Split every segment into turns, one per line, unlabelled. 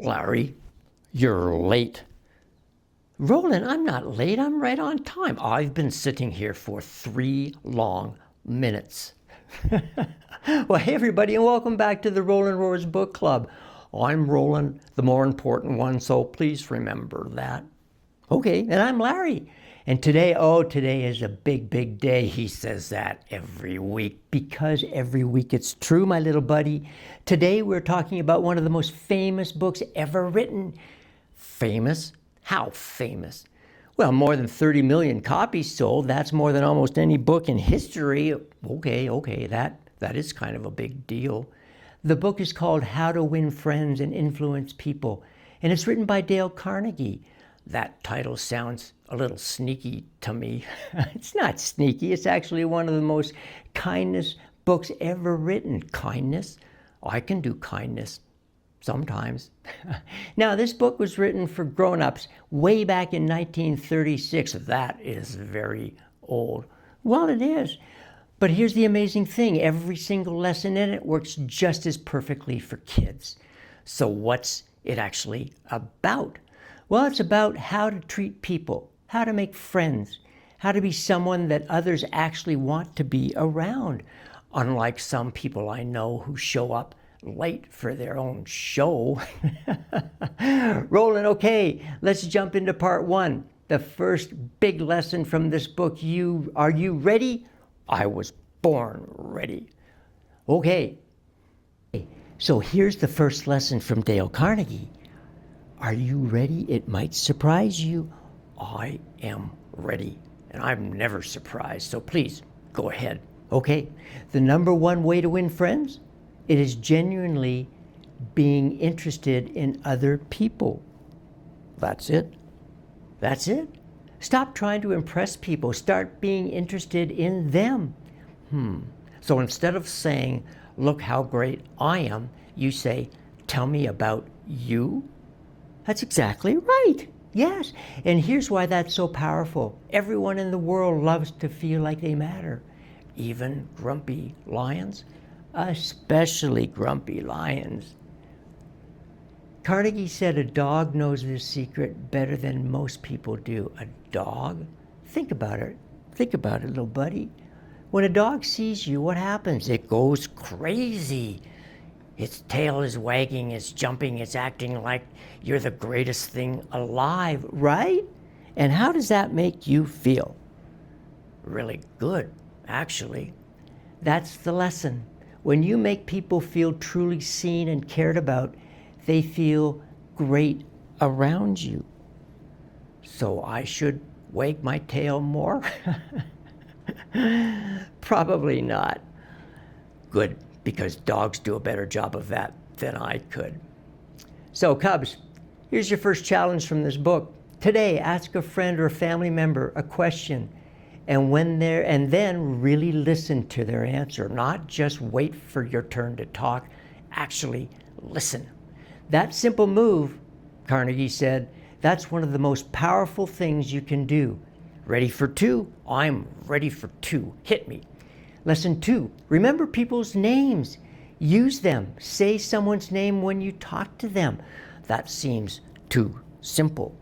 Larry, you're late. Roland, I'm not late. I'm right on time. I've been sitting here for 3 long minutes. Well, hey, everybody, and welcome back to the Roland Roars Book Club. I'm Roland, the more important one, so please remember that. Okay, and I'm Larry. And today is a big, big day. He says that every week because every week it's true, my little buddy. Today we're talking about one of the most famous books ever written. Famous? How famous? Well, more than 30 million copies sold. That's more than almost any book in history. Okay, that is kind of a big deal. The book is called How to Win Friends and Influence People, and it's written by Dale Carnegie. That title sounds a little sneaky to me. It's not sneaky. It's actually one of the most kindness books ever written. Kindness? I can do kindness sometimes. Now, this book was written for grown-ups way back in 1936. That is very old. Well, it is. But here's the amazing thing. Every single lesson in it works just as perfectly for kids. So what's it actually about? Well, it's about how to treat people, how to make friends, how to be someone that others actually want to be around. Unlike some people I know who show up late for their own show. Roland, okay, let's jump into part 1. The first big lesson from this book. Are you ready? I was born ready. Okay, so here's the first lesson from Dale Carnegie. Are you ready? It might surprise you. I am ready, and I'm never surprised, so please go ahead. Okay, the number one way to win friends, it is genuinely being interested in other people. That's it. That's it. Stop trying to impress people. Start being interested in them. So instead of saying, look how great I am, you say, tell me about you. That's exactly right. Yes. And here's why that's so powerful. Everyone in the world loves to feel like they matter. Even grumpy lions, especially grumpy lions. Carnegie said a dog knows this secret better than most people do. A dog? Think about it. Think about it, little buddy. When a dog sees you, what happens? It goes crazy. Its tail is wagging, it's jumping, it's acting like you're the greatest thing alive, right? And how does that make you feel? Really good, actually. That's the lesson. When you make people feel truly seen and cared about, they feel great around you. So I should wag my tail more? Probably not. Good, because dogs do a better job of that than I could. So Cubs, here's your first challenge from this book. Today, ask a friend or a family member a question, and then really listen to their answer. Not just wait for your turn to talk, actually listen. That simple move, Carnegie said, that's one of the most powerful things you can do. Ready for 2? I'm ready for 2. Hit me. Lesson 2, remember people's names. Use them. Say someone's name when you talk to them. That seems too simple.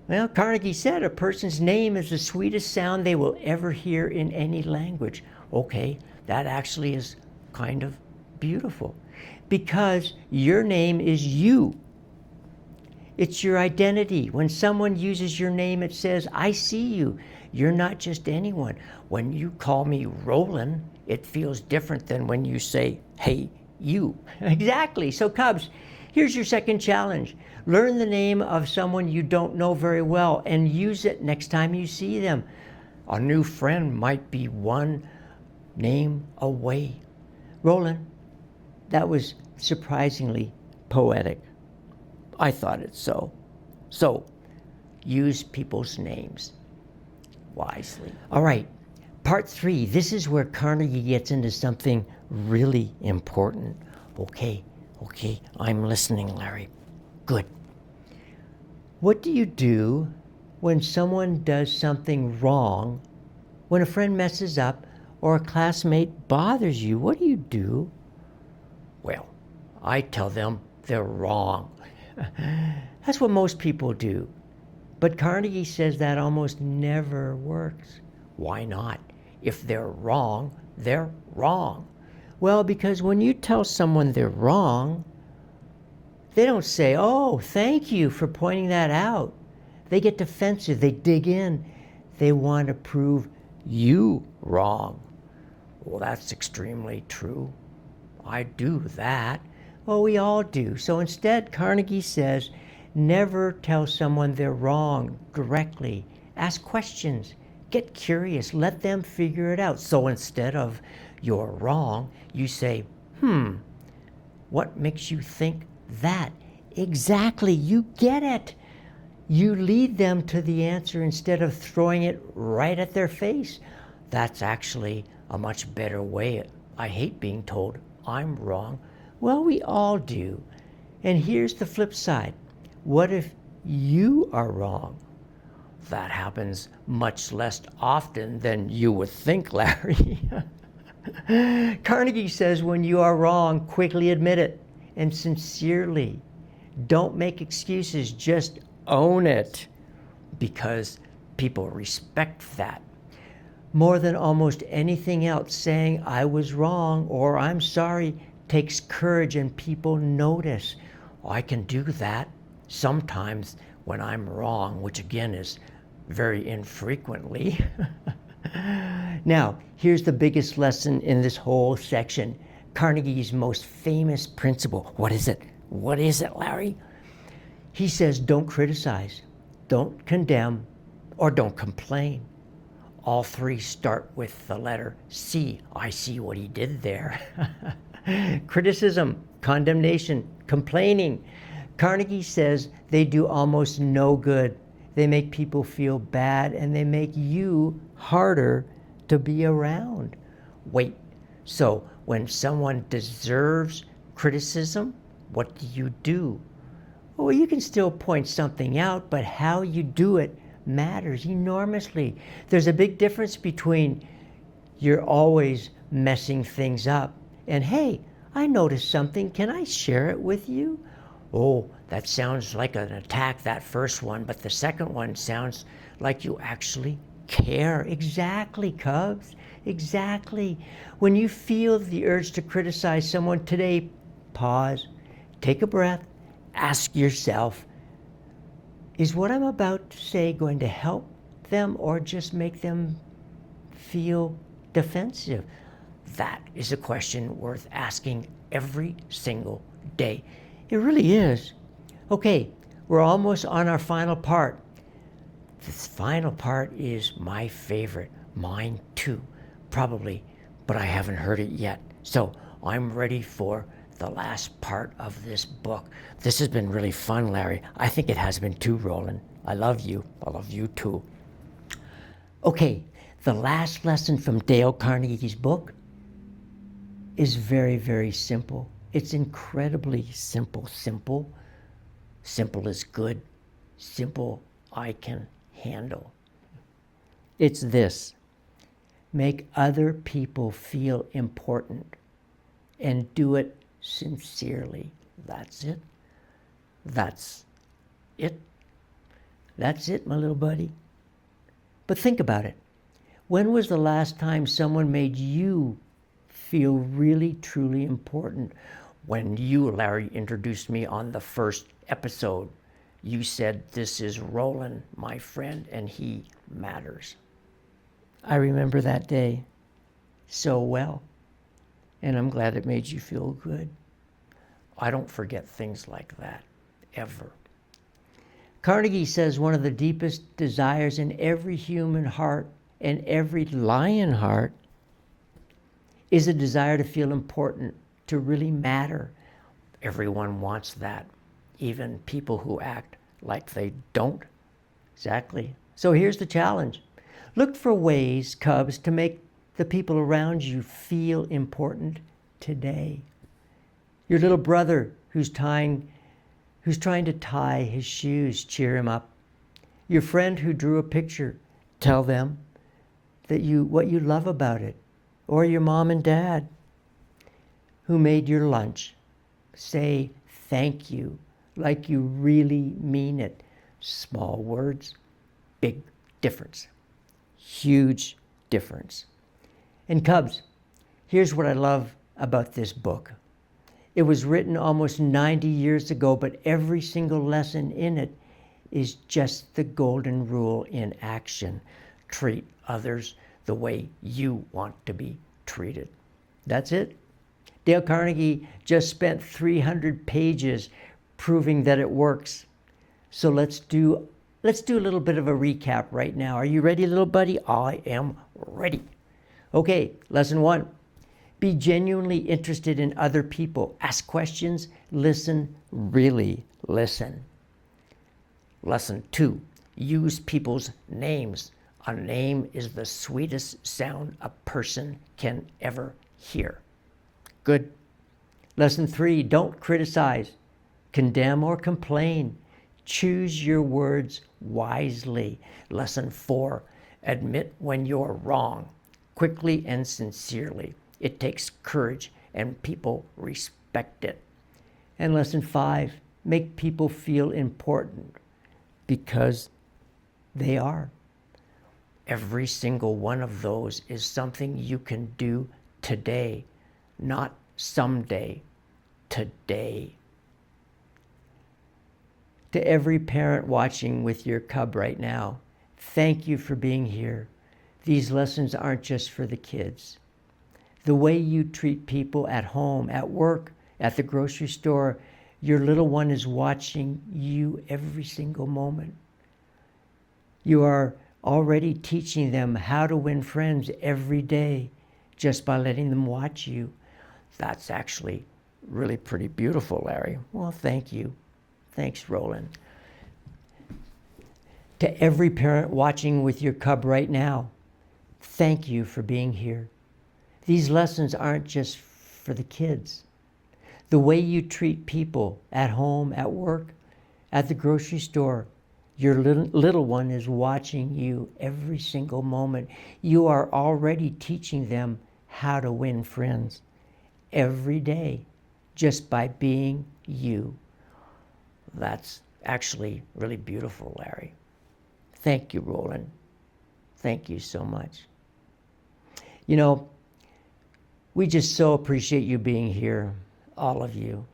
Well, Carnegie said a person's name is the sweetest sound they will ever hear in any language. Okay, that actually is kind of beautiful because your name is you. It's your identity. When someone uses your name, it says, I see you. You're not just anyone. When you call me Roland, it feels different than when you say, hey, you. Exactly. So Cubs, here's your second challenge. Learn the name of someone you don't know very well and use it next time you see them. A new friend might be one name away. Roland, that was surprisingly poetic. I thought it so. So, use people's names wisely. All right, part 3. This is where Carnegie gets into something really important. Okay, I'm listening, Larry. Good. What do you do when someone does something wrong, when a friend messes up or a classmate bothers you? What do you do? Well, I tell them they're wrong. That's what most people do. But Carnegie says that almost never works. Why not? If they're wrong, they're wrong. Well, because when you tell someone they're wrong, they don't say, oh, thank you for pointing that out. They get defensive. They dig in. They want to prove you wrong. Well, that's extremely true. I do that. Well, we all do. So instead, Carnegie says, never tell someone they're wrong directly. Ask questions. Get curious. Let them figure it out. So instead of you're wrong, you say, what makes you think that? Exactly. You get it. You lead them to the answer instead of throwing it right at their face. That's actually a much better way. I hate being told I'm wrong. Well, we all do. And here's the flip side. What if you are wrong? That happens much less often than you would think, Larry. Carnegie says when you are wrong, quickly admit it and sincerely. Don't make excuses, just own it, because people respect that. More than almost anything else, saying I was wrong or I'm sorry takes courage, and people notice. Oh, I can do that sometimes when I'm wrong, which again is very infrequently. Now, here's the biggest lesson in this whole section. Carnegie's most famous principle. What is it? What is it, Larry? He says, don't criticize, don't condemn, or don't complain. All three start with the letter C. I see what he did there. Criticism, condemnation, complaining. Carnegie says they do almost no good. They make people feel bad, and they make you harder to be around. Wait, so when someone deserves criticism, what do? Well, you can still point something out, but how you do it matters enormously. There's a big difference between you're always messing things up and, hey, I noticed something, can I share it with you? Oh, that sounds like an attack, that first one, but the second one sounds like you actually care. Exactly, Cubs, exactly. When you feel the urge to criticize someone today, pause, take a breath, ask yourself, is what I'm about to say going to help them or just make them feel defensive? That is a question worth asking every single day. It really is. Okay, we're almost on our final part. This final part is my favorite, mine too, probably, but I haven't heard it yet. So I'm ready for the last part of this book. This has been really fun, Larry. I think it has been too, Roland. I love you. I love you too. Okay, the last lesson from Dale Carnegie's book is very, very simple. It's incredibly simple. Simple is good. Simple I can handle. It's this: make other people feel important and do it sincerely. That's it. That's it. That's it, my little buddy. But think about it. When was the last time someone made you feel really, truly important? When you, Larry, introduced me on the first episode, you said, this is Roland, my friend, and he matters. I remember that day so well, and I'm glad it made you feel good. I don't forget things like that, ever. Carnegie says one of the deepest desires in every human heart and every lion heart is a desire to feel important, to really matter. Everyone wants that, even people who act like they don't. Exactly. So here's the challenge. Look for ways, Cubs, to make the people around you feel important today. Your little brother who's trying to tie his shoes, cheer him up. Your friend who drew a picture, tell them that what you love about it. Or your mom and dad who made your lunch, say thank you. like you really mean it. Small words, big difference. Huge difference. And Cubs, here's what I love about this book. It was written almost 90 years ago, but every single lesson in it is just the golden rule in action. Treat others the way you want to be treated. That's it. Dale Carnegie just spent 300 pages proving that it works. So let's do a little bit of a recap right now. Are you ready, little buddy? I am ready. Okay, lesson 1. Be genuinely interested in other people. Ask questions. Listen, really listen. Lesson 2. Use people's names. A name is the sweetest sound a person can ever hear. Good. Lesson 3. Don't criticize, condemn, or complain. Choose your words wisely. Lesson 4. Admit when you're wrong, quickly and sincerely. It takes courage, and people respect it. And lesson 5. Make people feel important, because they are. Every single one of those is something you can do today, not someday, today. To every parent watching with your cub right now, thank you for being here. These lessons aren't just for the kids. The way you treat people at home, at work, at the grocery store, your little one is watching you every single moment. You are already teaching them how to win friends every day just by letting them watch you. That's actually really pretty beautiful, Larry. Well, thank you. Thanks, Roland. To every parent watching with your cub right now, thank you for being here. These lessons aren't just for the kids. The way you treat people at home, at work, at the grocery store, your little one is watching you every single moment. You are already teaching them how to win friends every day just by being you. That's actually really beautiful, Larry. Thank you, Roland. Thank you so much. You know, we just so appreciate you being here, all of you.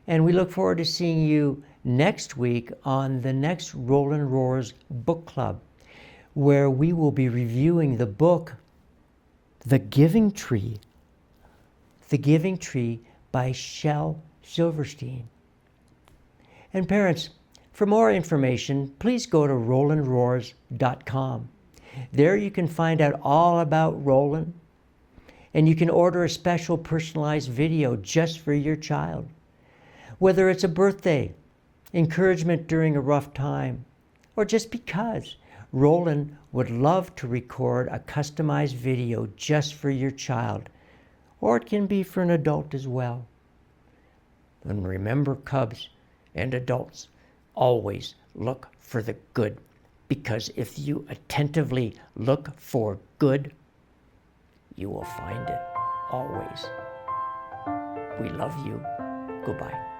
And we look forward to seeing you next week on the next Roland Roars Book Club, where we will be reviewing the book, The Giving Tree. The Giving Tree by Shel Silverstein. And parents, for more information, please go to rolandroars.com. There you can find out all about Roland, and you can order a special personalized video just for your child. Whether it's a birthday, encouragement during a rough time, or just because, Roland would love to record a customized video just for your child, or it can be for an adult as well. And remember, cubs and adults, always look for the good, because if you attentively look for good, you will find it always. We love you. Goodbye.